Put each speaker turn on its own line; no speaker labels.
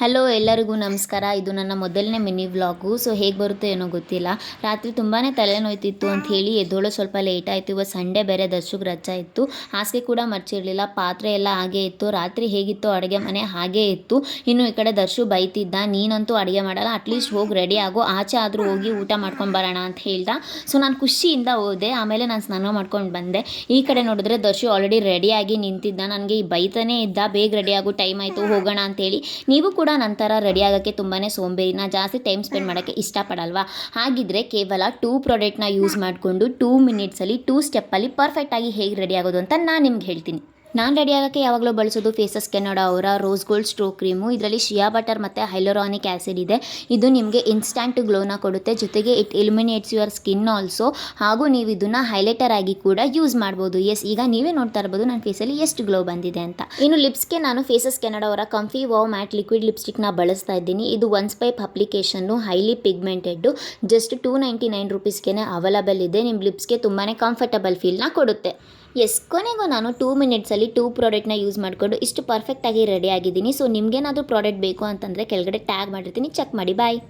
Hello ಎಲ್ಲರಿಗೂ ನಮಸ್ಕಾರ. ಇದು ನನ್ನ ಮೊದಲನೇ ಮಿನಿ ವ್ಲಾಗು. ಸೊ ಹೇಗೆ ಬರುತ್ತೆ ಏನೋ ಗೊತ್ತಿಲ್ಲ. ರಾತ್ರಿ ತುಂಬಾ ತಲೆನೋಯ್ತಿತ್ತು ಅಂತ ಹೇಳಿ ಎದ್ದೋಳು ಸ್ವಲ್ಪ ಲೇಟ್ ಆಯಿತು. ಇವತ್ತು ಸಂಡೇ ಬೇರೆ, ದರ್ಶುಗೆ ರಜಾ ಇತ್ತು. ಹಾಸಿಗೆ ಕೂಡ ಮರ್ಚಿರಲಿಲ್ಲ, ಪಾತ್ರೆ ಎಲ್ಲ ಹಾಗೇ ಇತ್ತು. ರಾತ್ರಿ ಹೇಗಿತ್ತು ಅಡುಗೆ ಮನೆ ಹಾಗೇ ಇತ್ತು. ಇನ್ನು ಈ ಕಡೆ ದರ್ಶು ಬೈತಿದ್ದ, ನೀನಂತೂ ಅಡುಗೆ ಮಾಡಲ್ಲ, ಅಟ್ಲೀಸ್ಟ್ ಹೋಗಿ ರೆಡಿ ಆಗೋ, ಆಚೆ ಆದರೂ ಹೋಗಿ ಊಟ ಮಾಡ್ಕೊಂಡು ಬರೋಣ ಅಂತ ಹೇಳ್ದ. ಸೊ ನಾನು ಖುಷಿಯಿಂದ ಹೋದೆ. ಆಮೇಲೆ ನಾನು ಸ್ನಾನ ಮಾಡ್ಕೊಂಡು ಬಂದೆ. ಈ ಕಡೆ ನೋಡಿದ್ರೆ ದರ್ಶು ಆಲ್ರೆಡಿ ರೆಡಿಯಾಗಿ ನಿಂತಿದ್ದ. ನನಗೆ ಈ ಬೈತಾನೇ ಇದ್ದ, ಬೇಗ ರೆಡಿ ಆಗೋ, ಟೈಮ್ ಆಯಿತು ಹೋಗೋಣ ಅಂತೇಳಿ. ನೀವು ಕೂಡ ನಂತರ ರೆಡಿ ಆಗೋಕ್ಕೆ ತುಂಬಾ ಸೋಂಬೇರಿನ, ಜಾಸ್ತಿ ಟೈಮ್ ಸ್ಪೆಂಡ್ ಮಾಡೋಕ್ಕೆ ಇಷ್ಟಪಡಲ್ವಾ? ಹಾಗಿದ್ರೆ ಕೇವಲ 2 ಪ್ರಾಡಕ್ಟ್ನ ಯೂಸ್ ಮಾಡಿಕೊಂಡು 2 ಮಿನಿಟ್ಸಲ್ಲಿ 2 ಸ್ಟೆಪ್ಪಲ್ಲಿ ಪರ್ಫೆಕ್ಟಾಗಿ ಹೇಗೆ ರೆಡಿ ಆಗೋದು ಅಂತ ನಾನು ನಿಮ್ಗೆ ಹೇಳ್ತೀನಿ. ನಾನು ರೆಡಿ ಆಗೋಕ್ಕೆ ಯಾವಾಗಲೂ ಬಳಸೋದು ಫೇಸಸ್ ಕೆನಡಾ ಅವರ ರೋಸ್ ಗೋಲ್ಡ್ ಸ್ಟ್ರೋಕ್ ಕ್ರೀಮು. ಇದರಲ್ಲಿ ಶಿಯಾ ಬಟರ್ ಮತ್ತು ಹೈಲೋರಾನಿಕ್ ಆ್ಯಸಿಡ್ ಇದೆ. ಇದು ನಿಮಗೆ ಇನ್ಸ್ಟಂಟ್ ಗ್ಲೋನ ಕೊಡುತ್ತೆ, ಜೊತೆಗೆ ಇಟ್ ಎಲಿಮಿನೇಟ್ಸ್ ಯುವರ್ ಸ್ಕಿನ್ ಆಲ್ಸೋ. ಹಾಗೂ ನೀವು ಇದನ್ನು ಹೈಲೈಟರ್ ಆಗಿ ಕೂಡ ಯೂಸ್ ಮಾಡ್ಬೋದು. ಎಸ್, ಈಗ ನೀವೇ ನೋಡ್ತಾ ಇರ್ಬೋದು ನನ್ನ ಫೇಸಲ್ಲಿ ಎಷ್ಟು ಗ್ಲೋ ಬಂದಿದೆ ಅಂತ. ಇನ್ನು ಲಿಪ್ಸ್ಗೆ ನಾನು ಫೇಸಸ್ ಕೆನಡಾ ಅವರ ಕಂಫಿ ವಾವ್ ಮ್ಯಾಟ್ ಲಿಕ್ವಿಡ್ ಲಿಪ್ಸ್ಟಿಕ್ನ ಬಳಸ್ತಾ ಇದ್ದೀನಿ. ಇದು 1 ಸ್ಪೈಪ್ ಅಪ್ಲಿಕೇಶನ್ನು, ಹೈಲಿ ಪಿಗ್ಮೆಂಟೆಡ್, ಜಸ್ಟ್ 299 ರುಪೀಸ್ಗೆ ಅವೈಲಬಲ್ ಇದೆ. ನಿಮ್ಮ ಲಿಪ್ಸ್ಗೆ ತುಂಬಾ ಕಂಫರ್ಟಬಲ್ ಫೀಲ್ನ ಕೊಡುತ್ತೆ. ಎಸ್, ಕೊನೆಗೂ ನಾನು 2 ಮಿನಿಟ್ಸಲ್ಲಿ 2 ಪ್ರಾಡಕ್ಟ್ನ ಯೂಸ್ ಮಾಡಿಕೊಂಡು ಇಷ್ಟು ಪರ್ಫೆಕ್ಟಾಗಿ ರೆಡಿ ಆಗಿದ್ದೀನಿ. ಸೊ ನಿಮಗೇನಾದರೂ ಪ್ರಾಡಕ್ಟ್ ಬೇಕು ಅಂತಂದರೆ ಕೆಳಗಡೆ ಟ್ಯಾಗ್ ಮಾಡಿರ್ತೀನಿ, ಚೆಕ್ ಮಾಡಿ. ಬಾಯ್.